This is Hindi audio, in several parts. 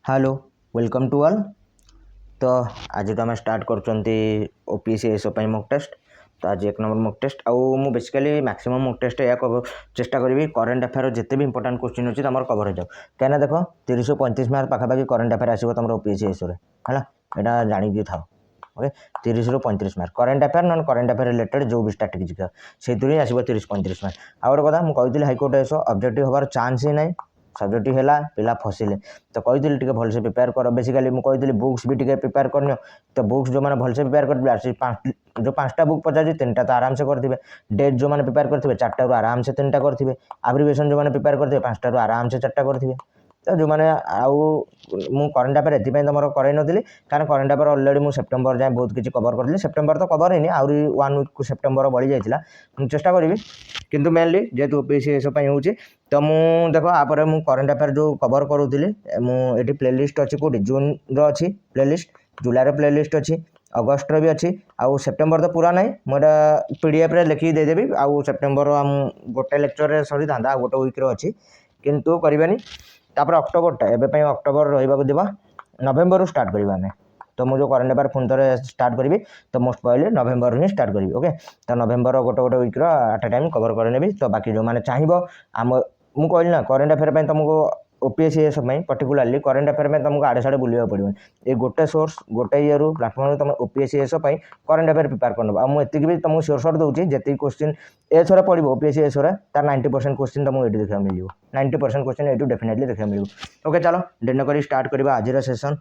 Hello welcome to all. तो आज तो आम स्टार्ट कर ओपीएससी एसओ मॉक टेस्ट। तो आज एक नंबर मॉक टेस्ट आउ मु बेसिकली मैक्सिमम मॉक टेस्ट या चेष्टा करी करेन्ट अफेयर जिते भी इंपोर्टेंट क्वेश्चन अच्छी तुम कवर हो जाओ कहीं 30 35 मार्क पाखापाखि करेन्ट अफेयर आसो तुम ओपीएससी एसओ है यहाँ जाणी था। ओके 30 ରୁ 35 mark current affair non current affair related जो भी स्ट्राटेजिक से आसो 30 35 मार्क। आउ गोटे कथा मुझे हाइकोर्ट एसओ ऑब्जेक्टिव हबार चांस ही ना सब्जेक्ट है पिला फसिले तो कही टे भलसे प्रिपेयर कर बेसिकली मुझे बुक्स भी टे प्रिपेयर कर तो बुक्स जो मैंने भलसे प्रिपेयर कर जो 5टा बुक पचार 3टा तो आराम से करेंगे डेट जो मैंने प्रिपेयर करेंगे 4टा रू आराम से 3टा करेंगे एब्रिविएशन जो मैंने प्रिपेयर करेंगे 5टा रू आराम से 4टा करेंगे। तो जो मैंने आउ करेन्ट अफेयर एपाई तुम करें नी कारण करेन्ट अफेयर अलरेडी मुझे सेप्टेम्बर जाए बहुत किसी कवर करी सेप्टेम्बर तो कवर है आहरी 1 वीक सेप्टेम्बर बढ़ी जाता मुझे चेष्टा करी किंतु मेनली जेहतु ओपीएससी एसओ हो तो मु देख आपर मु करेन्ट अफेयर जो कवर करूली मुझे प्लेलिस्ट अच्छी कौटी जून रही प्लेलिस्ट जुलाई प्लेलिस्ट अच्छी अगस्ट भी अच्छी आउ सेप्टेम्बर तो पूरा नहीं मुझे पीडीएफ रे लिखिक देदेवी आउ सेप्टेम्बर आम गोटे लेक्चर सरी था गोटे वीक्र अच्छी किंतु करवानी तापर अक्टोबरटा एवं अक्टोबर रहा देवा नवेम्बर स्टार्ट करवा आम तो मुझे करेन्ट अफेयर पुणी थे स्टार्ट करी तो मोस्ट प्रोबेबली नवेम्बर ही स्टार्ट करी। ओके तो नवेम्बर गोटे गोटे वीक्र एट ए टाइम कवर कर तो बाकी जो मैंने चाहिए आम मुझे कहली ना करेन्ट अफेयर तुमको ओपीएससी एसओ पर्टिकुलाली करेन्ट अफेयर में तुमको आड़े साड़े बुलवा पड़ो ये गोटे सोर्स गोटे ये प्लाटफर्म तुम OPSC SO current affair prepare कर मुझे भी तुमको श्योर सर्ट दूसरी जी क्वेश्चन एसओ पढ़ो ओपीएससी एसओ तार 90% क्वेश्चन तुमको ये देखा मिल 90% क्वेश्चन ये डेफिनेटली देखा मिल। ओके चलो डेन कर स्टार्ट करवा आज सेसन।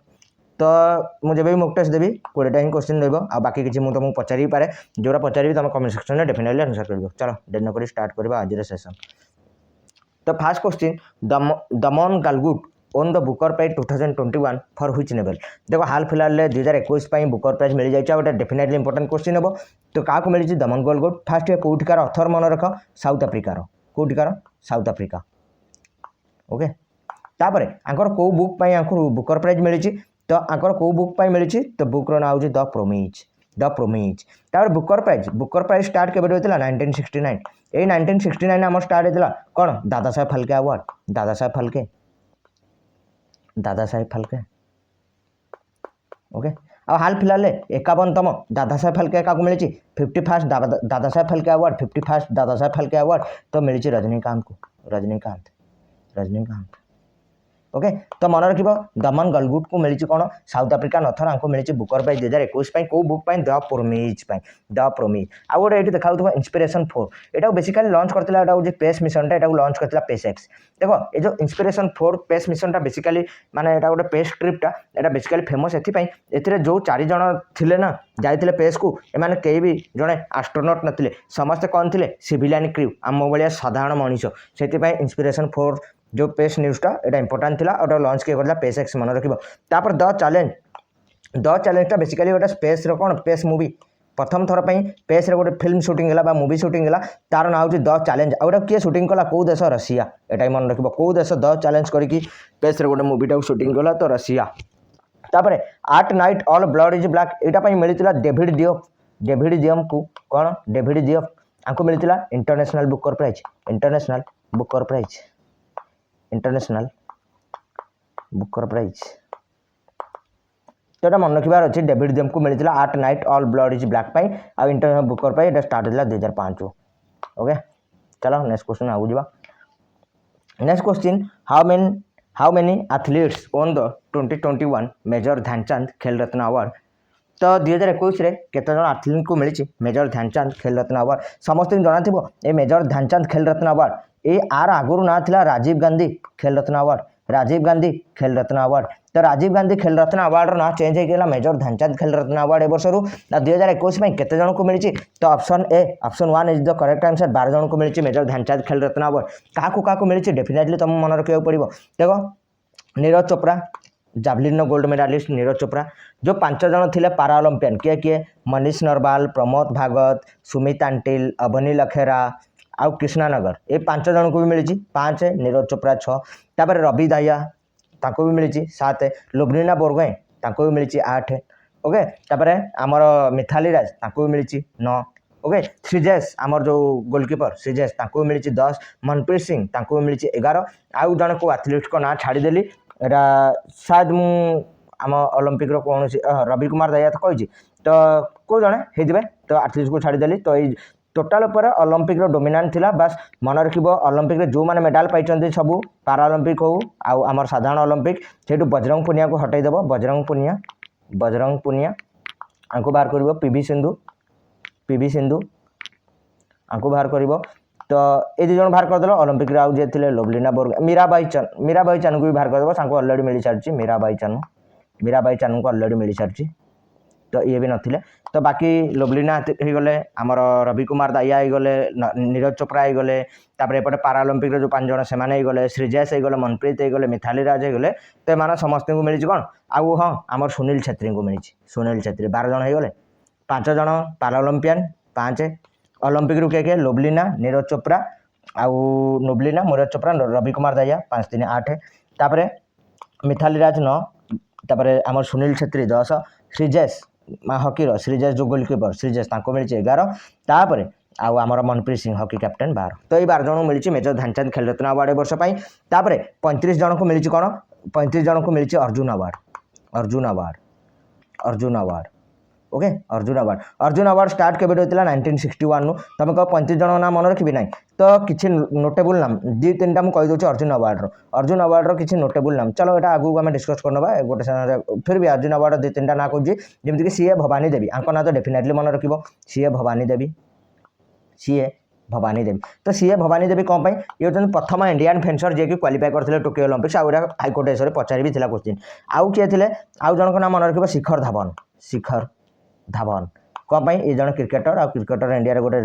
तो मुझे भी मॉक टेस्ट देवी 20टा ही क्वेश्चन रही आ बाकी किसी मुझे तुमको पचारि पारे जोरा पचारि तुम कमेंट सेक्शन में डेफिनेटली आंसर कर। चलो डेन कर स्टार्ट करवा आज सेसन। तो first question Damon Galgut won the Booker prize 2021 for which novel. देखो हाल फिलहाल 2021 बुकर प्राइज मिल जाए गोटे डेफिनेटली इंपोर्टेंट क्वेश्चन हम तो क्या मिली दमन गालगुट फास्ट कौटिकार अथर मन रख साउथ आफ्रिकार कौटिकार साउथ आफ्रिका। ओके तापर आंकर कौ बुक बुकर प्राइज मिली तो आंकर कौ बुक मिली तो बुक ना हूँ द प्रोमिज तापर बुकर प्राइज स्टार्ट केबे होता 1969 ये 1969 आम स्टार्ट होता कौन दादा साहेब फाल्के अवार्ड दादा साहेब फाल्के। ओके आ हाल फिलहाल 51तम दादा साहेब फाल्के क्या मिली 51st Dada Saheb Phalke award 51st Dada Saheb Phalke award तो मिली रजनीकांत को रजनीकांत। ओके तो मन रख दमन गालगुट को मिली कौन साउथ आफ्रिका नथर आंको मिली बुकर प्राइज 2021 कौ बुक द प्रोमिज आउ गोटे ये देखा इंस्पिरेशन 4 यहाँ बेसिकली लॉन्च करता है पेस मिशन टाइम लॉन्च करता पेस एक्स। देखो ये जो इंस्पिरेशन 4 पेस मिशन बेसिकली माने यहाँ गोटे पेस ट्रिपटा यहाँ बेसिकली फेमस एथि जो 4 जन थे ना जाते पेस को एमाने कई भी जड़े एस्ट्रोनॉट नथिले समस्ते कौन थे सिविलियन क्रू आम भाया साधारण मनीष से इंस्पिरेशन 4 जो पेस न्यूज़टा यहाँ इंपोर्टेंट था और लॉन्च किया करता पेस एक्स मन रखिए। द चैलेंजटा बेसिकली गोटे स्पेस कौन पेस मूवी प्रथम थर पर पेस गोटे फिल्म शूटिंग है मूवी शूटिंग है तार ना हूँ द चैलेंज आउटा किए शूटिंग कला कौ देश रशिया यहाँ मन रखिए कौ देश द चैलेंज करके पेस गोटे मूवीटा शूटिंग कला तो रशिया। तापर eight night all blood is black यहाँ मिलता डेविड डियम को कौन डेविड डियम आपको मिलता इंटरनेशनल बुकर प्राइज तो मन रखार अच्छे डेविड डियम को मिलता at night all blood is black आ इंटरनेशनल बुकर प्राइज ये स्टार्ट होता 2005। ओके चलो नेक्स्ट क्वेश्चन आगे जावा। Next question how many athletes won the 2021 major Dhyan Chand Khel Ratna award. तो 2021 केते जन एथलीट को मिली मेजर ध्यानचंद खेल रत्न अवार्ड समस्त जना थी ये मेजर ध्यानचंद खेल रत्न अवार्ड ये आर आगुरी ना था राजीव गांधी खेल रत्न अवार्ड तो राजीव गांधी खेल रत्न अवार्ड ना चेंज होगा मेजर ध्यानचंद खेल रत्न अवार्ड ए वर्ष 2021 केते जन को मिली तो option 1 is the correct answer 12 जन को मिली मेजर ध्यानचंद खेल रत्न अवार्ड क्या मिली डेफिनेटली तुम मन रखा पड़ो। देखो नीरज चोपड़ा जावलिन गोल्ड मेडालिस्ट नीरज चोपड़ा जो 5 जन थे पारा ओलंपियन किए मनीष नरवाल प्रमोद भागवत सुमित आंटिल अवनी लखेरा आउ कृष्णा नगर ये 5 जन को भी मिली 5 नीरज चोपड़ा 6 तापर रवि दाहिया ताको भी मिली 7 लुबनीना बोरगोहें ताको भी मिली 8। ओके तापर आमर मिथाली राज ताको भी मिली 9। ओके श्रीजेश आमर जो गोलकीपर श्रीजेश ताको भी मिली 10 मनप्रीत सिंह ताको भी मिली 11 आउ जन को एथलीट को ना छाड़देली एटा शायद मु आम ओलंपिक रो कौन रवि कुमार दया तो कही तो को जड़े होते तो आथलीट को छाड़देली तो ये टोटाल पर ओलंपिक रो डोमिनांट थिला बस मन रखिबो ओलंपिक रे जो माने मेडल पाइछन्ते सबु पाराओलंपिक हो आउ आमर साधारण ओलंपिक सेठु बजरंग पुनिया को हटाई देबो बजरंग पुनिया आंको बाहर करिवो पीवी सिंधु आंको बाहर करिवो तो ये दु जन बाहर करदेल ओलंपिक रे आउ जे थिले लवलीना बोरगोहाई मीराबाई चानू को भी बाहर करदेबो सांको ऑलरेडी मिली सारची मीराबाई चानू को ऑलरेडी मिली सारची तो ये भी नथिले तो बाकी लवलीना हो गले आमर रवि कुमार दाइया हो गले नीरज चोपड़ा हो गले तापर एपटे पाराओलंपिक जो 5 जन से गले श्रीजयस हो गले मनप्रीत हो गले मिथाली राज हो गले तो एम समस्त को मिली कौन आउ हाँ आमर सुनील छेत्री को मिली 12 जन हो गले 5 जन पाराओलंपियन 5 ओलंपिक रू के लवलीना नीरज चोपड़ा नीरज चोपड़ा रवि कुमार दाइया 5 3 8 तापर मिथाली राज 9 तापर आमर सुनील छेत्री 10 श्रीजयस हकीर श्रीजयस जो गोलकीपर श्रीजयस मिली 11 तापर आउ आमर मनप्रीत सिंह हकी कैप्टेन 12 तो ये 12 जन मिली मेजर ध्यानचंद खेल रत्न अवार्ड वर्ष तापर 35 जन को मिली कौन 35 जन को मिली Arjuna award okay Arjuna award start केबे होता 1961 नु तुम कह 35 जन ना मन रखी ना तो किसी नोटेबल नाम 2-3टा मुझे कहीदे अर्जुन अवार्ड किसी नोटेबल नाम चलो यहाँ आगू आम डिस्कस करना गोटे समय फिर भी अर्जुन अवार्ड 2-3टा ना कहे जमीक सीए भवानी देवी आंक ना तो डेफिनेटली मन रख सीए भवानी देवी तो सीए भवानी देवी कौन पाई ये होते प्रथम इंडियन फेन्सर जी क्वालिफाई करते टोकियो ओलंपिक्स आउ हाईकोर्ट एस पचारि भी क्वेश्चन आउ किए थे आउ जन नाम मन रख शिखर धावन कौन पाई ये जन क्रिकेटर आउ क्रिकेटर इंडिया रे गोटे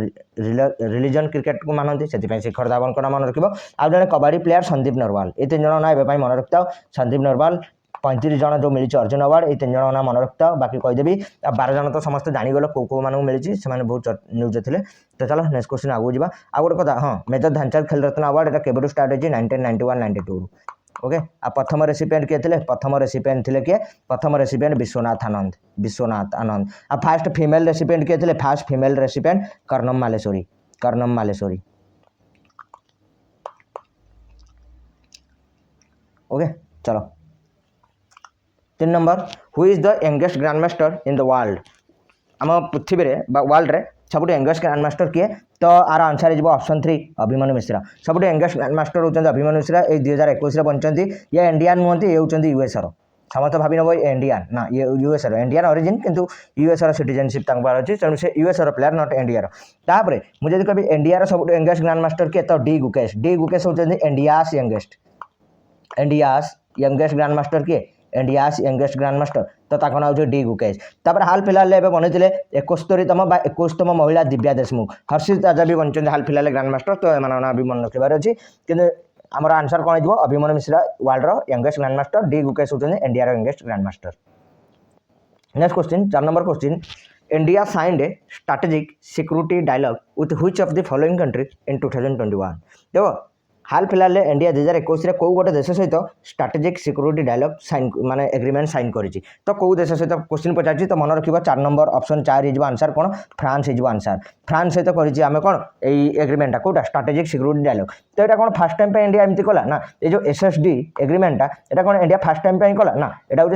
रिलीजन क्रिकेट को मानती से शिखर धावन को नाम मन रख आउ जन कबड्डी प्लेयर संदीप नरवाल ये 3 जन ना एवं मन रखता संदीप नरवाल 35 जन जो मिली अर्जुन अवार्ड ये 3 जन ना मन रखता बाकी कहीदेवी 12 जन तो समस्त जानीगल कौ मानू मिली से बहुत न्यूज थे तो चलो नेक्स्ट क्वेश्चन आगू जा आ गोटे कथा हाँ मेजर ध्यानचंद खेल रत्न अवार्ड यहाँ केबू स्टार्ट होती 1991-92 ओके आ प्रथम रेसिपिएंट किए थे प्रथम रेसिपिएंट थे किए प्रथम रेसिपिएंट विश्वनाथ आनंद आ फास्ट फीमेल रेसिपिएंट किए थे fast female recipient Karnam Malleswari okay चलो 3 number who is the youngest grand master in the world आम पृथ्वी रे वर्ल्ड रे सब यंगेस्ट ग्रैंड मास्टर किए तो आर आंसर हो ऑप्शन 3 अभिमन्यु मिश्रा सब यंगेस्ट ग्रैंड मास्टर होती अभिमन्यु मिश्रा ये 2021 बंचती ये इंडियन नुहति ये होती यूएस समस्त भावी नब इंडियन ना ये यूएस इंडियन ओरिजिन किंतु यूएस सिटीजनशिप अच्छी तेणु से यूएस प्लेयर नॉट इंडिया तापर मुझे कभी इंडिया सब यंगेस्ट ग्रैंड मास्टर किए तो डी गुकेश होती इंडियास यंगेस्ट ग्रैंड मास्टर किए इंडियास यंगेस्ट ग्रैंड मास्टर तो ताक ना हो डी गुकेश तापर हाल फिलहाल बनते 71तम 21तम महिला दिव्या देशमुख हर्षित राजा भी बनते हाल फिलहाल ग्रैंड मास्टर तो एम ना भी मन रखार अच्छी कि आमर आंसर कौन हो अभिमन्यु मिश्रा वर्ल्ड रो youngest grandmaster D Gukesh होते India youngest grandmaster next question 4 number question India signed a strategic security dialogue with which of the following country in 2021 देखो हाल फिलहाल इंडिया 2021 कौ गोटे देश सहित स्ट्रेटेजिक सिक्योरिटी डायलॉग साइन माने एग्रीमेंट साइन करिछि तो कौ देश सहित क्वेश्चन पचार तो मन रखिबा 4 नंबर ऑप्शन 4 हो आंसर कौन फ्रांस हो आंसर फ्रांस सहित करिछि आमे कौन एई एग्रीमेंट कोटा स्ट्रेटेजिक सिक्योरिटी डायलॉग तो एटा कौन फर्स्ट टाइम पे इंडिया एमती कला ना ये जो एसएसडी एग्रीमेंट एटा कौन इंडिया फर्स्ट टाइम पे कला ना एटा हो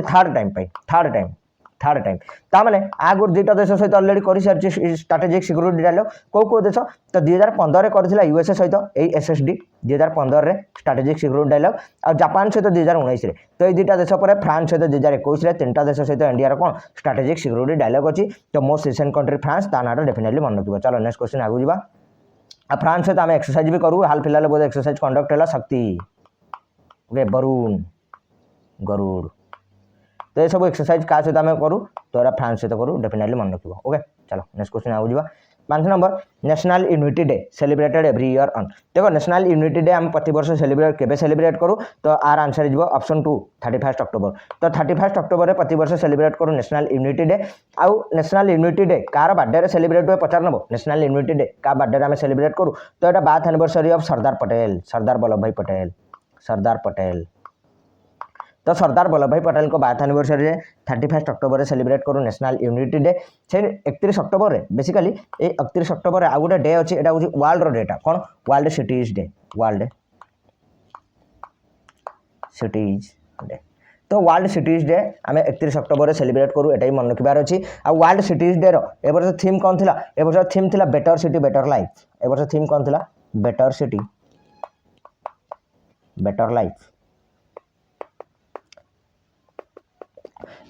थर्ड टाइम तामाने आगुर 2टा देश सहित ऑलरेडी कर सारी स्ट्रेटेजिक सिक्योरिटी डायलॉग कौ देश तो 2015 रे करथिला यूएसए सहित एई एसएसडी 2015 रे स्ट्रेटेजिक सिक्योरिटी डायलॉग और जापान सहित 2019 रे तो ये 2टा देश पर फ्रांस सहित 2021 रे 3टा देश सहित इंडिया कौन स्ट्रेटेजिक सिक्योरिटी डायलॉग अच्छी तो मोस्ट रिसेंट कंट्री फ्रांस ता नाटा डेफिनेटली मन रखिबा चलो नेक्स्ट क्वेश्चन आगू जा फ्रांस सहित आम एक्सरसाइज भी करूँ हाल फिलहाल बहुत एक्सरसाइज कंडक्ट है शक्ति ओके वरुण गरुड़ तो ये सब एक्सरसाइज क्या सहित आम करूँ तो यहाँ फ्रांस सहित करूँ डेफिनेटली मन रखिब ओके चलो नेक्स्ट क्वेश्चन आगू जा 5 number national unity day celebrated every year on देखो नेशनल यूनिटी डे आम प्रति वर्ष सेलिब्रेट केबे सेलिब्रेट करूँ तो आर आंसर हो ऑप्शन 2 31 अक्टोबर तो 31 अक्टोबर प्रति वर्ष सेलिब्रेट करूँ नेशनल यूनिटी डे आउ national unity day car birthday celebrate हुए पचार नब नेशनल यूनिटी डे क्या बर्थडे आम सेलिब्रेट करूँ तो यहाँ bath anniversary of Sardar Vallabh भाई पटेल तो सरदार वल्लभ भाई पटेल को बाथ एनिवर्सरी 31 अक्टोबर सेलिब्रेट करूँ नेशनल यूनिटी डे से 31 अक्टोबर बेसिकली ये 31 अक्टोबर आउ गोटे डे अच्छी यहाँ हूँ वर्ल्ड डेटा कौन वर्ल्ड सिटीज डे। तो वर्ल्ड सिटीज डे आम 31 अक्टोबर सेलिब्रेट करूँ, एटा मन रखबार अच्छी। आ वर्ल्ड सिटीज डे ए वर्ष थीम कौन थी? ए वर्ष थीम थी बेटर सिटी बेटर लाइफ। ए वर्ष थीम कौन थी? Better city better life.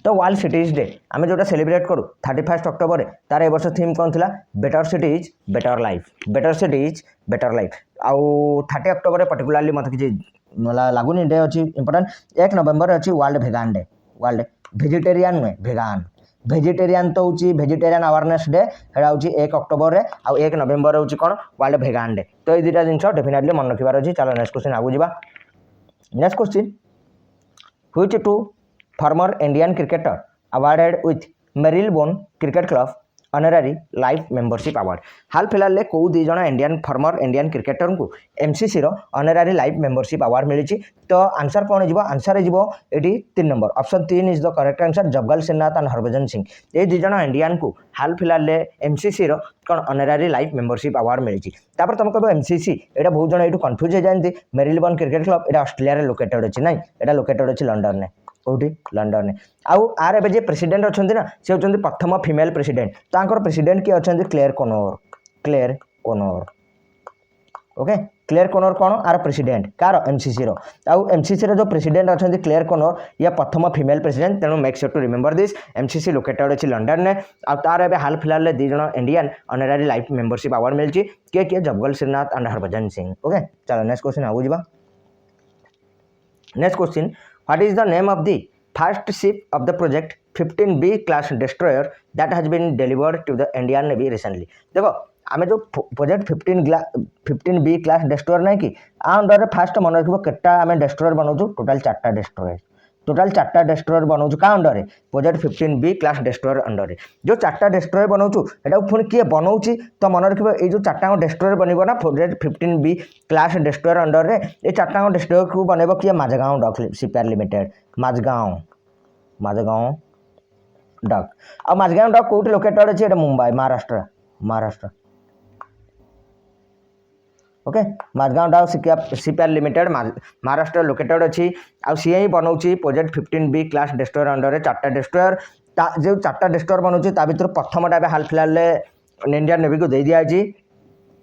तो वर्ल्ड सिटीज डे आम जो सेलिब्रेट करूँ 31 अक्टोबर तार ए वर्ष थीम कौन थी? Better cities better life. Better cities better life. आउ 30 अक्टोबर पर्टिकुलाली मत कि लगुनि डे अच्छी इंपोर्टाट। 1 नवेम्बर अच्छी world vegan day. World vegetarian नुहे भेगान। भेजिटेरियन तो हूँ भेजिटेरियन अवेयरनेस डे हेटा हूँ 1 अक्टोबर रे आउ 1 नवेम्बर हूँ कौन? World vegan day. तो ये दुटा जिन डेफिनेटली मन रखबार अच्छी। चलो नेक्स्ट क्वेश्चन आगू जा। Next question, which two former Indian cricketer awarded with Marylebone cricket club honorary life membership award. हाल फिलहाल कौ दी जन इंडियन फॉर्मर इंडियन क्रिकेटर को एमसीसी रो ऑनररी लाइफ मेंबरशिप अवार्ड मिली। तो आंसर कौन हो? आंसर हो ये 3 number option 3 is the correct answer. Javagal Srinath and Harbhajan Singh ये दी जन इंडियन को हाल फिलहाल एमसीसी रो कौन ऑनररी लाइफ मेंबरशिप अवार्ड मिली। तापर तुम कह एमसीसी एटा बहुत जन ये कन्फ्यूज हो जाती। मेरिलबोन क्रिकेट क्लब एटा ऑस्ट्रेलिया रे लोकेटेड अच्छी ना, एटा लोकेटेड अच्छी लंडन में। कौटी? लंडन में। आउ आर एबे जे प्रेसिडेंट अच्छा ना से होती प्रथम फीमेल प्रेसिडेंट। तो प्रेसिडेंट किए अच्छा? क्लेयर कोनोर। क्लेयर कोनोर। ओके, क्लेयर कोनोर कौन? आर प्रेसिडेंट कार? एमसीसी रो। आउ एमसीसी रो जो प्रेसिडेंट अच्छा क्लेयर कोनोर या प्रथम फीमेल प्रेसिडेंट। तेणु make sure to remember this. MCC located अच्छी लंडन में। आ तार एबे हाल फिलहाल 2 जन Indian honorary life membership award मिली। किए जगल श्रीनाथ एंड हरभजन सिंह। ओके, चलो नेक्स्ट क्वेश्चन आगू जा। Next question, what is the name of the first ship of the project 15B class destroyer that has been delivered to the Indian navy recently. देखो आम जो प्रोजेक्ट 15B क्लास डिस्ट्रॉयर नहीं कि अंडर फास्ट मन रखिए केटा आम डिस्ट्रॉयर बनाऊँ? टोटाल 4टा डिस्ट्रॉयर। टोटाल 4टा डिस्ट्रॉयर बनाऊँ क्या under? Project 15B class destroyer under. जो 4टा डिस्ट्रॉयर बनाऊँ एटा पुणी किए बनाऊँ? तो मन रखिए ये जो 4टा डिस्ट्रॉयर बनब ना project 15B class destroyer under में ये 4टा डिस्ट्रॉयर को बनब किए? Mazagon dock shipyard limited. Mazagon dock. आ माझगांव डक कौट लोकेटेड अच्छे? Mumbai Maharashtra. Maharashtra. Okay, Mazagon dock shipyard limited Maharashtra located अच्छी। आ सी ही बनाऊँ project 15B class destroyer under में 4टा डिस्ट्रॉयर। जो 4टा डिस्ट्रॉयर बनाऊँ भर प्रथमटा हाल फिलहाल इंडियन नेवी को दे दिखाई।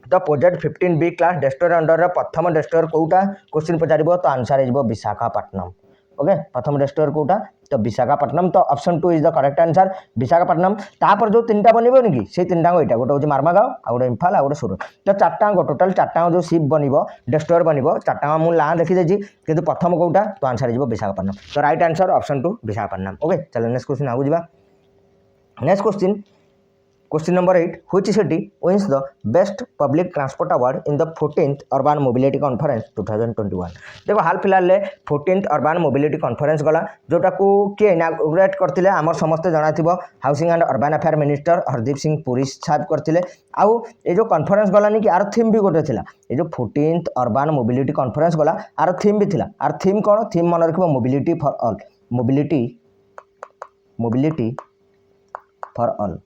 तो project 15B class destroyer under प्रथम डिस्ट्रॉयर कौटा? क्वेश्चन पचार तो आंसर हो विशाखापट्टनम। ओके, प्रथम डिस्ट्रॉयर कौटा? तो विशाखापट्टनम। तो option 2 is the correct answer Visakhapatnam. तापर जो 3टा बनबनी कि से 3टा यहाँ गोटे हूँ मार्मागाँव आ गोटे इम्फाल आ गोटे सूरत। तो 4टा टोटाल 4टा जो शिप बनब डिस्ट्रॉयर बनब 4टा मुझे ना देखी कि प्रथम कौटा? तो आंसर हो विशाखापट्टनम। तो right answer option 2 Visakhapatnam. Okay, चलो नेक्स्ट क्वेश्चन आगू जा। Next question, question number 8, which city wins the best public transport award in the 14th urban mobility conference 2021। देखो हाल फिलहाल 14th अर्बान मोबिलिटी कॉन्फ्रेंस गला जोटा को किए इनागुरेट करते आम समस्त जाना housing and urban affair minister Hardeep Singh Puri साहब करते। आउ ये जो कॉन्फ्रेंस गलानी कि आर थीम भी गोटे थिला। ये जो 14th अर्बान मोबिलिटी कॉन्फ्रेंस गला आर थीम भी थिला। आर थीम कौन? थीम मन रखिबो mobility for all. Mobility for all.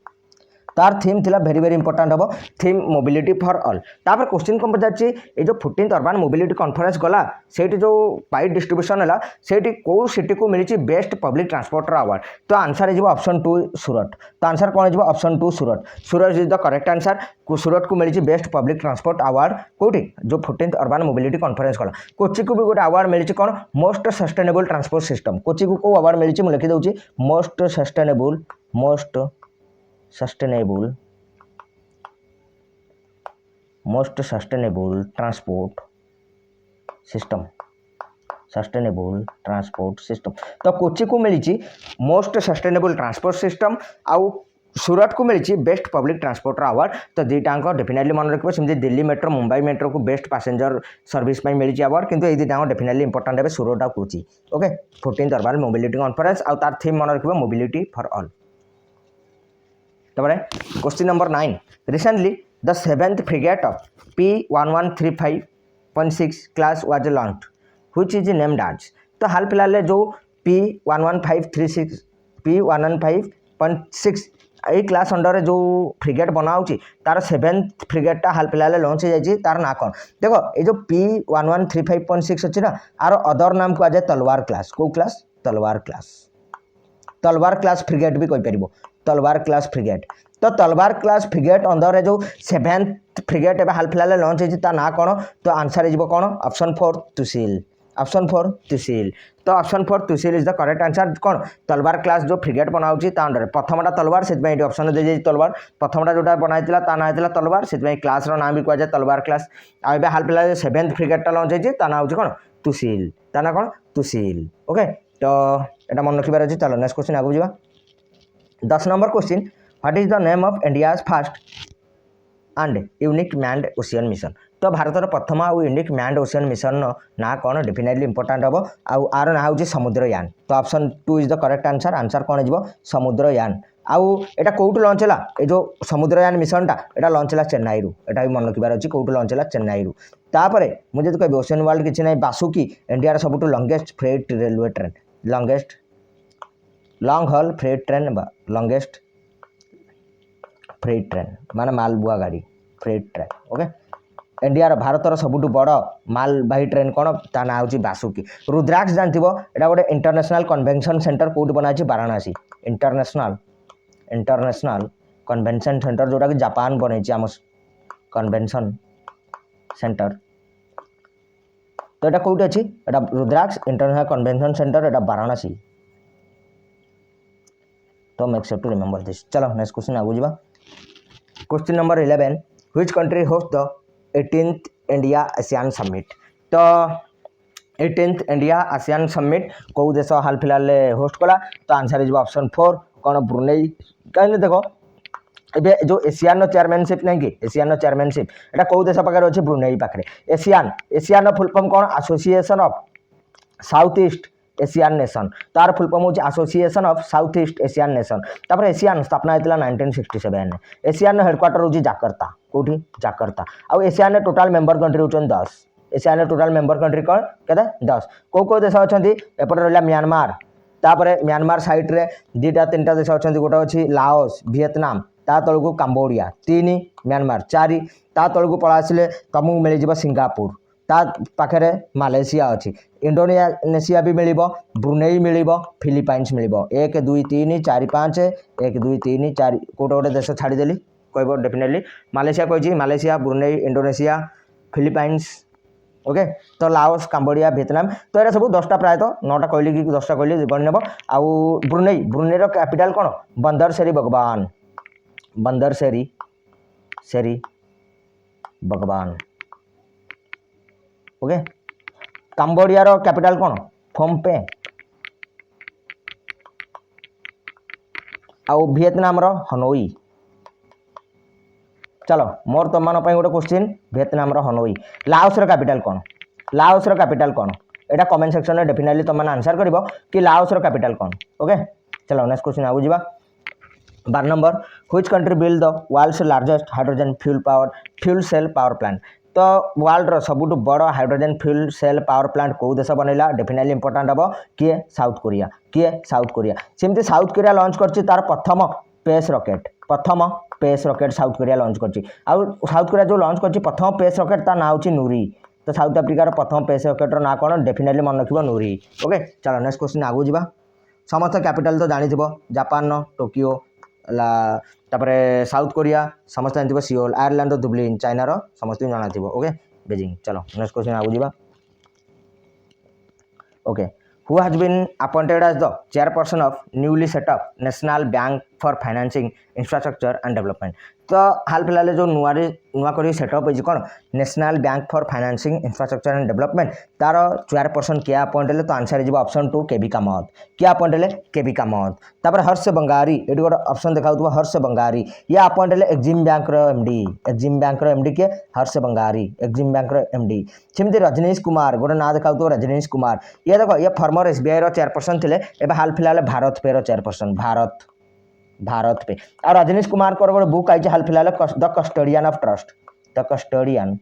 तार थीम थिला वेरी वेरी इंपोर्टेंट हम थीम मोबिलिटी फॉर ऑल। तापर क्वेश्चन कौन पचार ये जो 14th अर्बान मोबिलिटी कॉन्फ्रेंस गला से जो पाई डिस्ट्रीब्यूशन है से कौ सिटी को मिली बेस्ट पब्लिक ट्रांसपोर्टर अवार्ड। तो आंसर हो ऑप्शन 2 सूरत। तो आंसर कौन हो? Option 2 Surat. Surat is the correct answer. Surat को मिली बेस्ट पब्लिक ट्रांसपोर्ट अवार्ड कौटी? जो 14th अर्बान मोबिलिटी कॉन्फ्रेंस गला। कोची को भी गोटे अवार्ड मिली कौन? Most sustainable transport system. Kochi को कौ अवार्ड मिली मुझे लिखिदे मोस्ट सस्टेनेबल ट्रांसपोर्ट सिस्टम। तो कोची को मिली मोस्ट सस्टेनेबल ट्रांसपोर्ट सिस्टम। आउ सूरत को मिली बेस्ट पब्लिक ट्रांसपोर्टर अवार्ड। तो दुईटा डेफिनेटली मन रखिए। सेमती दिल्ली मेट्रो मुंबई मेट्रो को बेस्ट पैसेंजर सर्विस मिली अवार्ड किंतु ये दुईटा डेफिनेटली इंपोर्टेंट है सूरत आ Kochi. Okay, 14th urban mobility conference आउ तार थीम मन रखिए mobility for all. Question number 9, recently the 7th frigate of P1135.6 class was launched which is named as. तो हाल फिलहाल जो P1135.6 यही क्लास अंडर जो फ्रिगेट बनाऊँगी तार 7th फ्रिगेटा हाल फिलहाल लंच हो जाए तार ना कौन देख ये जो P1135.6 अच्छी ना आर अदर नाम कह जाए तलवार क्लास कौ क्लास तलवार क्लास फ्रिगेट भी कहीपर तलवार क्लास फ्रिगेट तो तलवार क्लास फ्रिगेट अंदर जो 7th फ्रिगेट एवं हाल फिलहाल लंच होता ना कौन तो आंसर हो कौन ऑप्शन 4 तुसील तो option 4 Tushil is the correct answer कौन तलवार क्लास जो फ्रिगेट बनाऊँगी अंडर प्रथमटा तलवार से ऑप्शन दे तलवार प्रथमटा जोटा बनाई ता ना होता तलवार से क्लास नाम भी कहुए तलवार क्लास आए हाल फिलहाल 7th फ्रिगेटा लंच होता ना हूँ कौन तुसील ता ना कौन तुसील ओके तो यहाँ मन रखार अच्छे चलो नेक्स्ट क्वेश्चन आगे जा 10 number question what is the name of India's first and unique manned ocean mission तो भारतर प्रथम आउ यूनिक मैंड ओशियन मिशन ना कौन डेफिनेटली इंपोर्टाट हम आर ना हूँ समुद्रयान तो option 2 is the correct answer कौन हो समुद्रयान आउ एटा कौटू लंच है ये जो समुद्रयान मिशनटा यहाँ लंच है चेन्नई एटा भी मन रखार अच्छी कौटू लंच है चेन्नई तापर मुझे कह ओशियन वर्ल्ड किसी ना बासुकी इंडिया सबुठ longest freight railway train long haul freight train longest freight train माने मालबुआ गाड़ी फ्रेट ट्रेन ओके इंडिया भारतर सबुठ बड़ मालबाही ट्रेन कौन ता ना हूँ बासुकी रुद्राक्ष जानते यहाँ गोटे इंटरनेशनल कन्वेंशन सेंटर कौट बनाई वाराणसी इंटरनेशनल कन्वेंशन सेंटर जोटा कि जापान बनई आम कन्वेंशन सेंटर तो यहाँ कौटी अच्छी यहाँ रुद्राक्ष इंटरनेशनल कन्वेंशन सेंटर यहाँ वाराणसी तो make sure to remember this चलो नेक्स्ट क्वेश्चन आगू जा question number 11 which country host the 18th India ASEAN summit तो 18th इंडिया एशियान समिट कौ देश हाल फिलहाल होस्ट कला तो आंसर इज ऑप्शन 4 कौन ब्रुनेई कहीं देखो ए जो एशियान चेयरमैनशिप नहीं कि एशियान चेयरमैनशिप एटा कौ देश पाखे अच्छे ब्रुनेई पाखे एशियान फुल फॉर्म कौन association of south east Asian nation तार फुल फॉर्म होची association of south east Asian nation तापर एशियान स्थापना होता 1967 एशियान हेडक्वार्टर होची जाकर्ता कोठी जाकर्ता आउ एशियान टोटाल मेंबर कंट्री होचन 10 एशियान टोटाल मेंबर कंट्री कौन केते 10 कौ देश अछंती एपटे रहला म्यांमार तापर म्यांमार साइड रे दुटा तीनटा देश अछंती गोटे अछि लाओस वियतनाम ता तळकू कंबोडिया 3 म्यांमार 4 ता तळकू पळा आसिले तमु मिलि जिवो सिंगापुर ता पाखे मालेशिया अच्छी इंडोनेशिया भी मिल ब्रुनेई मिल फिलिपाइन्स मिल 1 2 3 4 5 1 2 3 4 कौटे गोटे देश छाड़देली कह डेफिनेटली मालेशिया कही Malaysia Brunei Indonesia Philippines okay तो लाओस काम्बोडिया वियतनाम तो यहाँ सब 10टा प्रायतः 9टा कहली कि 10टा कहली गण नेब आउ ब्रुनेई कैपिटल कौन बंदर सेरी भगवान ओके काम्बोडिया रो कैपिटल कौन फोम्पे आउ वियतनाम रो हनोई चलो मोर तुम मान गोटे क्वेश्चन वियतनाम रो हनोई लाओस रो कैपिटल कौन एटा कमेंट सेक्शन में डेफिनेटली तुम आंसर कर कि लाओस रो कैपिटल कौन ओके चलो नेक्स्ट क्वेश्चन आगू जा 12 number which country build the world's largest hydrogen fuel cell power plant तो वर्ल्ड रो सबुठ बड़ hydrogen fuel cell power plant कौ देश बनैला डेफिनेटली इंपोर्टाट हम किए साउथ कोरिया सेमती साउथ कोरिया लॉन्च करछि तार प्रथम pace rocket South Korea launch करछि आउ साउथ कोरिया जो लॉन्च करछि प्रथम पेस रॉकेट ता ना होछि नूरी तो साउथ अफ्रिकार प्रथम पेस रॉकेट रो ना कौन डेफिनेटली मन रखिबो नूरी ओके चलो नेक्स्ट क्वेश्चन आगू जा समस्त कैपिटल तो जानिथिबो जापान टोकियो तापर साउथ कोरिया समस्त जानते सिओल आयरलैंड दुबलिन चाइना रो समस्त जाना थी ओके बेजिंग चलो नेक्स्ट क्वेश्चन आगू जा okay who has been appointed as the chairperson of newly set up national bank for financing infrastructure and development तो हाल फिलहाल जो नुआ कर सेटअप हो कौन national bank for financing infrastructure and development तार चेयरपर्सन किए अपॉइंट हेले तो आंसर हो ऑप्शन 2 केबी कामत किए अपॉइंट हेले केबी कामत तापर हर्ष बंगारी ये गोटे ऑप्शन देखा हर्ष बंगारी ये अपॉइंट हेले एक्जिम बैंक एमडी किए हर्ष बंगारी एक्जिम बैंक एमडी सेमती रजनीश कुमार गोटे ना देखा रजनीश कुमार ये देख ये फॉर्मर एसबीआई रो चेयरपर्सन थे एवं हाल फिलहाल भारत पे रो चेयरपर्सन भारत पे और रजनीश कुमार को गोटे बुक आई हाल फिलहाल the custodian of trust the custodian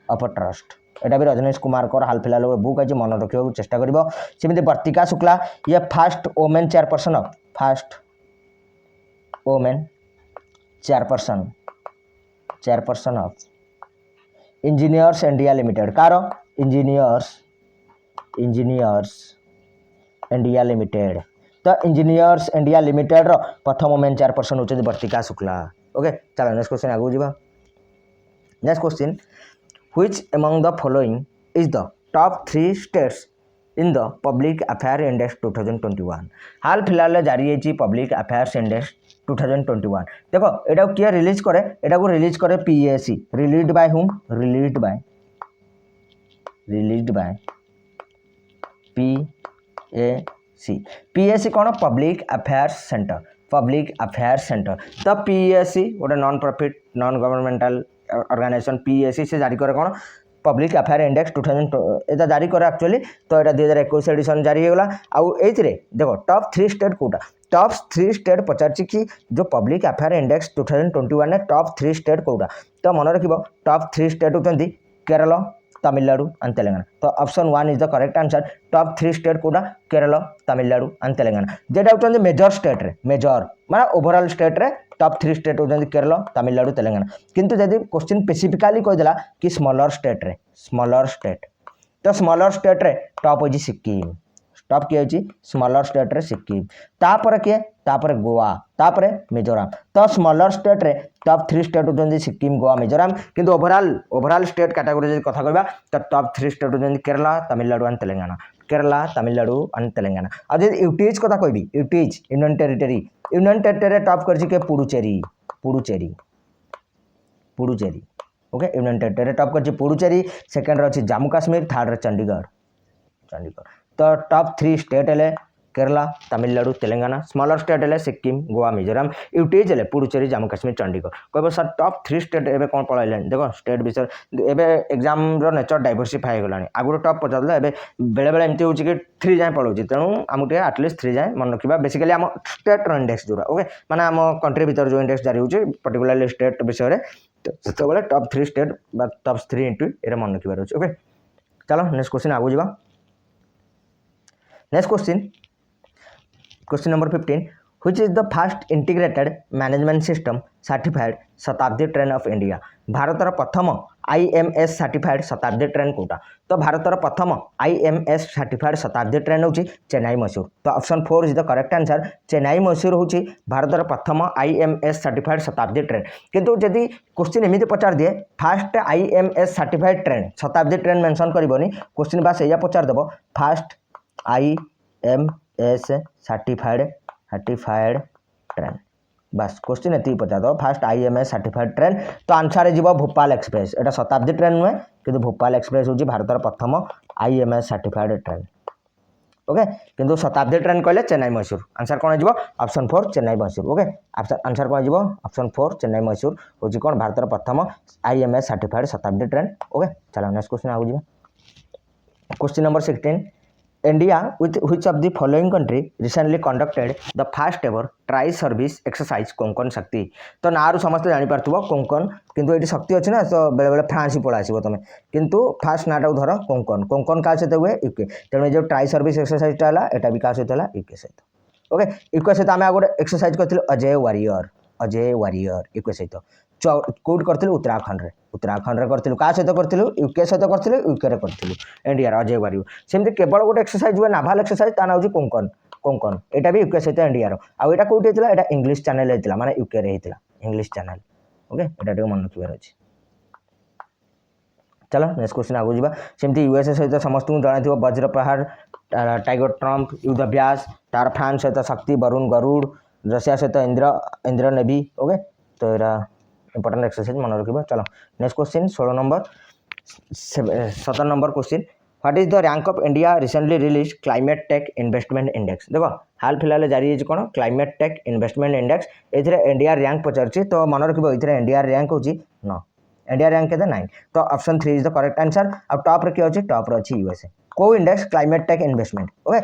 of trust एटा भी रजनीश कुमार को हाल फिलहाल बुक आई मन रखा चेष्टा कर सेमती वर्तिका शुक्ला ये fast women chairperson of women chairperson of engineers India limited car engineers India limited तो इंजीनियर्स इंडिया लिमिटेड रो प्रथम वोमेन चेयरपर्सन होचନ୍ତି वर्तिका शुक्ला। ओके चलो नेक्स्ट क्वेश्चन आगु जीवा। Next question which among the following is the top 3 states in the public affair index 2021 हाल फिलहाल जारी है पब्लिक अफेयर्स इंडेक्स 2021 देखो एटा किए रिलीज करे एटा को रिलीज करे PSC released by whom released by PSC कौन पब्लिक अफेयर्स सेंटर तो पीएससी गोटे non profit non governmental organisation PSC से जारी करे कौन पब्लिक अफेयर इंडेक्स 2000 एटा जारी करे एक्चुअली तो एटा 2021 एडिशन जारी होगा आउ एथिरे देखो टॉप 3 स्टेट कोटा टॉप 3 स्टेट पचारछि कि जो पब्लिक अफेयर इंडेक्स 2021 ने टॉप 3 स्टेट कोटा तो मन रखिबो टॉप 3 स्टेट होतंती केरल तमिलनाडु एंड तेलंगाना तो option 1 is the correct answer top 3 state कोटा केरल तमिलनाडु एंड तेलंगाना जेटा होतंती मेजर स्टेट रे मेजर माने ओवरऑल स्टेट रे टॉप 3 स्टेट होतंती केरल तमिलनाडु तेलंगाना किंतु जदि क्वेश्चन स्पेसिफिकली कह देला कि स्मॉलर स्टेट तो स्मॉलर स्टेट रे टॉप होजी सिक्किम टॉप किए होची स्मॉलर स्टेट रे सिक्किम तापर किए तापर गोवा तापर मिजोरम तो स्मॉलर स्टेट रे टॉप 3 स्टेट होतंती सिक्किम गोवा मिजोरम किंतु ओवरऑल स्टेट कैटेगरी जदि कथा कहबा तो टॉप 3 स्टेट होतंती केरला तमिलनाडु एंड तेलंगाना आ जदि यूटीज कथा कहबी यूटीज यूनियन टेरिटरी टॉप करछि के Puducherry okay union territory top करछि पुडुचेरी सेकंड रे अछि जम्मू कश्मीर थर्ड रे चंडीगढ़ तो टॉप 3 स्टेट हेले केरला तमिलनाडु तेलंगाना स्मॉलर स्टेट हेले सिक्किम गोवा मिजोरम यूटीज हेले पुडुचेरी जम्मू कश्मीर चंडीगढ़ कहबो सर टॉप 3 स्टेट एबे कोन पळाइलेन देखो स्टेट विषय एबे एग्जाम रो नेचर डाइवर्सिफाई गलानी आगुरो टॉप पचारला एबे बेले बेले एमती होची कि 3 जाय पळौची तेनु आमुटे एटलीस्ट 3 जाय मन रखिबा बेसिकली हम स्टेट रो इंडेक्स जोरा ओके माने हम कंट्री भीतर जो इंडेक्स जारी होची पर्टिकुलरली स्टेट विषय रे तो बोले टॉप 3 स्टेट बा टॉप 3 इनटू एरे मन रखिबा होची ओके चलो नेक्स्ट क्वेश्चन आगु जीवा। Next question number 15 which is the first integrated management system certified शताब्दी ट्रेन ऑफ इंडिया भारतर प्रथम IMS सर्टिफाइड शताब्दी ट्रेन कोटा तो भारतर प्रथम IMS सर्टिफाइड शताब्दी ट्रेन होची चेन्नई मैसूर तो option 4 is the correct answer Chennai Mysore होची भारतर प्रथम IMS सर्टिफाइड शताब्दी ट्रेन किंतु यदि क्वेश्चन एमिति पचार दिए फास्ट IMS सर्टिफाइड ट्रेन शताब्दी ट्रेन मेंशन करबोनी क्वेश्चन बास एया पचार देबो fast IMS certified train bus question एति पचार दो फास्ट IMS सर्टिफाइड ट्रेन तो आंसर है जीवा भोपाल एक्सप्रेस एटा शताब्दी ट्रेन नुहे किंतु भोपाल एक्सप्रेस होची भारतर प्रथम IMS सर्टिफाइड ट्रेन ओके किंतु शताब्दी ट्रेन कहले चेन्नई मैसूर आंसर कोन जीवा option 4 Chennai Mysore okay answer कोन जीवा ऑप्शन 4 चेन्नई मैसूर होची कोन भारतर प्रथम IMS सर्टिफाइड शताब्दी ट्रेन ओके चलो नेक्स्ट क्वेश्चन आगु जीवा। Question number 16 India with which of the following country recently conducted the first ever tri service exercise Konkan शक्ति तो नारू समस्त जानि पारथुबो कोंकण किंतु एटी शक्ति अछि ना तो बेले बेले फ्रांस ही पळा आसीबो तमे किंतु फास्ट नाटा धर कोंकण का सहित हुए यूके तेणु जो ट्राई सर्विस एक्सरसाइज टाला एटा विकास होतला यूके सहित ओके यूके सहित आमे आगो एक्सरसाइज करथिलु अजय वारियर यूके सहित कोड करथिलु उत्तराखंड रे करथिलु का सहित करथिलु यूके सहित करथिलु यूके रे करथिलु इंडिया अजय वारियर सेमति केवल गोटे एक्सरसाइज हुए नाभाल एक्सरसाइज ता ना होची कोंकण एटा भी यूके सहित इंडिया रो आ एटा कोठी हेतला एटा इंग्लिश चैनल हेतला माने यूके रे हेतला इंग्लिश चैनल ओके एटा टे मन रखिबार अछि। चलो नेक्स्ट क्वेश्चन आगु जीवा सेमति यूएसए सहित समस्त जणाथिबो वज्र प्रहार टाइगर ट्रम्प युद्ध अभ्यास तार फ्रांस सहित शक्ति वरुण गरुड़ रशिया सहित इंद्र नेवी ओके तो एरा इंपोर्टेंट एक्सरसाइज मन रखिबा। चलो next question 16 number 17 number question what is the rank of India recently released climate tech investment index देखो हाल फिलहाल जारी है कौन क्लाइमेट टेक इन्वेस्टमेंट इंडेक्स एथिरे इंडिया रैंक पचारछि तो मन रखिबो एथिरे इंडिया रैंक होची 9 इंडिया रैंक केते 9 तो option 3 is the correct answer अब टॉप रे के होची टॉप रे अछि यूएसए को index climate tech investment okay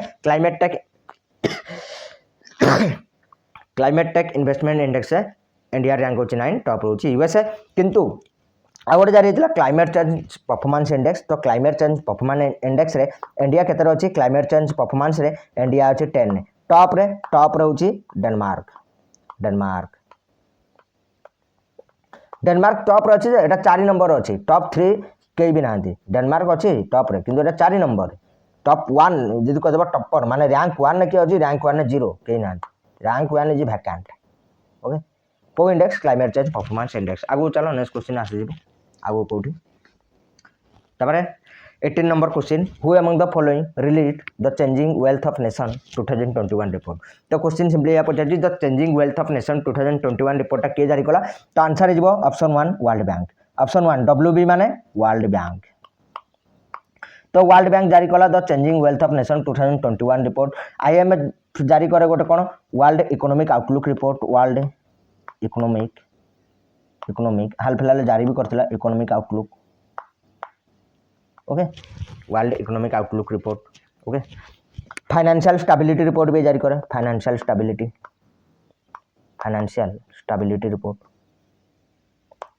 climate tech investment index है इंडिया रैंक होची 9 टॉप रे होची यूएसए किंतु आ गोटे जारी हेतला क्लाइमेट चेंज परफॉर्मेंस इंडेक्स तो क्लाइमेट चेंज परफॉर्मेंस इंडेक्स रे इंडिया केते अछि क्लाइमेट चेंज परफॉर्मेंस रे इंडिया अछि 10 टॉप रे होची डेनमार्क डेनमार्क डेनमार्क टॉप रे अछि एटा 4 नंबर अछि टॉप 3 केही भी नांती डेनमार्क अछि टॉप रे किंतु एटा 4 नंबर टॉप 1 जदि कहबा टॉपर माने रैंक 1 ने के अछि रैंक 1 ने 0 केही नांती रैंक 1 इज वैकेंट ओके पो index climate change performance index आगु चलो नेक्स्ट क्वेश्चन आसी जिवो आगु कोठी तबरे 18 number question who among the following release the changing wealth of nation 2021 report तो क्वेश्चन सिंपली या पचाजी the changing wealth of nation 2021 report के जारी कला तो answer is option 1 world bank option 1 WB माने वर्ल्ड बैंक तो वर्ल्ड बैंक जारी कला the changing wealth of nation 2021 report IMF जारी करे गोटे कोन world economic outlook report world economic हाल फिलहाल जारी भी करथिला economic outlook okay world economic outlook report okay financial stability report भी जारी करे फाइनेंशियल स्टेबिलिटी रिपोर्ट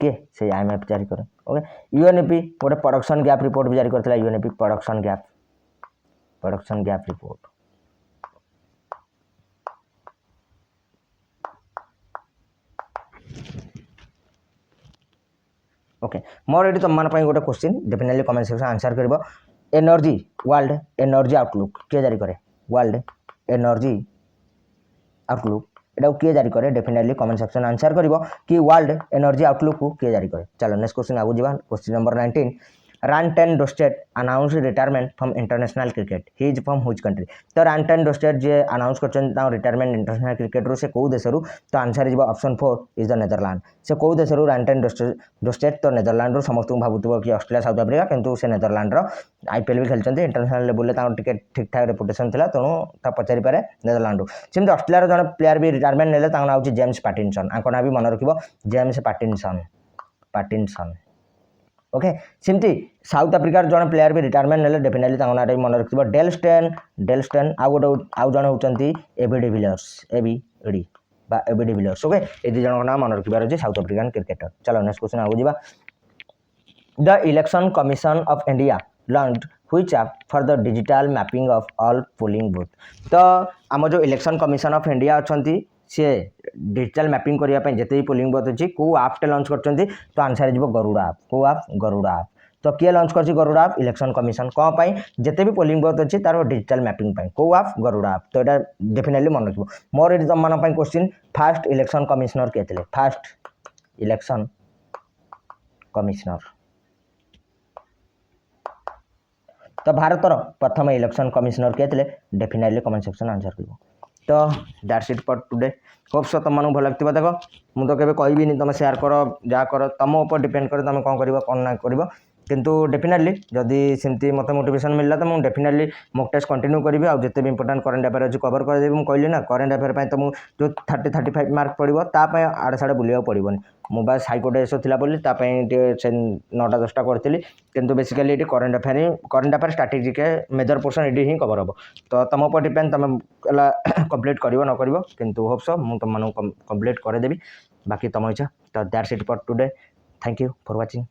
के से आईएमएफ जारी करे ओके यूएनईपी गोटे प्रोडक्शन गैप रिपोर्ट भी जारी करथिला UNEP production gap report okay मोर एटी तुम मान गोटे question definitely comment section answer करबो एनर्जी वर्ल्ड एनर्जी आउटलुक के जारी करे वर्ल्ड एनर्जी आउटलुक एटा के जारी करे डेफिनेटली कमेंट सेक्शन आंसर करबो कि वर्ल्ड एनर्जी आउटलुक को के जारी करे चलो नेक्स्ट क्वेश्चन आगु जीवा question number 19 Ryan ten Doeschate announce retirement from international cricket he is from which country तो रनटेन डोस्टेट जे अनाउंस करछन ता रिटायरमेंट इंटरनेशनल क्रिकेट रो से को देशरू तो answer is option 4 is the Netherland से को देशरू रनटेन डोस्टेट तो नेदरलैंड रो समस्त भाबुतबो कि ऑस्ट्रेलिया साउथ अफ्रीका किंतु से नेदरलैंड रो आईपीएल भी खेलछन इंटरनेशनल लेवल ता टिकट ठीक ठाक रेपुटेशन थिला तणो ता पचारि पारे नेदरलैंड सेम ऑस्ट्रेलिया रो जने प्लेयर भी रिटायरमेंट नेले ता नाउ जेम्स पैटिनसन आंको ना भी मन रखिबो जेम्स पैटिनसन ओके सिमती साउथ अफ्रीका जन प्लेयर भी रिटायरमेंट नेले डेफिनेटली तांको नाटा मन रखिबो डेलस्टेन आउ जन होचंती एबी डिविलियर्स ओके ए दि जन नाम मन रखिबार अछि साउथ अफ्रीकन क्रिकेटर चलो नेक्स्ट क्वेश्चन आगु जीवा the election commission of India launched which app for the digital mapping of all polling booth तो आम जो इलेक्शन कमिशन ऑफ इंडिया अछंती से डिजिटल मैपिंग करिया पे जते पोलिंग बूथ अछि को ऐप टे लॉन्च करचंती तो आंसर इज गरुड़ा ऐप को ऐप गरुड़ा ऐप तो किए लॉन्च करछि गरुड़ा ऐप इलेक्शन कमिशन को पई जते भी पोलिंग बूथ अछि तार डिजिटल मैपिंग पई को ऐप गरुड़ा ऐप तो एटा डेफिनेटली मन रखिबो मोर इज तम मन पई क्वेश्चन फर्स्ट इलेक्शन कमिश्नर के थिले फर्स्ट इलेक्शन कमिश्नर तो भारतर प्रथम इलेक्शन कमिश्नर के थिले डेफिनेटली कमेंट सेक्शन आंसर करबो तो that's it for today hope so तुम मानू भल लगथिबो देखो मु तो केबे कहबी नि तुम शेयर करो जा करो तुम ऊपर डिपेंड करे तुम कोन करबो कोन ना करबो किंतु डेफिनेटली जदि सेमती मत मोटिवेशन मिलला तो मु डेफिनेटली मॉक टेस्ट कंटिन्यू करी आउ जिते भी इंपोर्टेंट करंट अफेयर अछि कवर कर देबी मु कहली ना करंट अफेयर पय तुम जो 30 35 मार्क पड़िबो ता पय आडे साडे बुलिया पड़िबोनी मु बस हाईकोर्ट एसो थिला बोली ता पय 9टा 10टा करथिली किंतु basically eighty current affair strategy के मेजर पोर्शन एटी ही कवर हबो तो तुम ऊपर डिपेंड तुम कंप्लीट करिवो न करिवो किंतु होप सो मु तुम मानू कंप्लीट करे देबी बाकी तुम इच्छा तो that's it for today thank you for watching.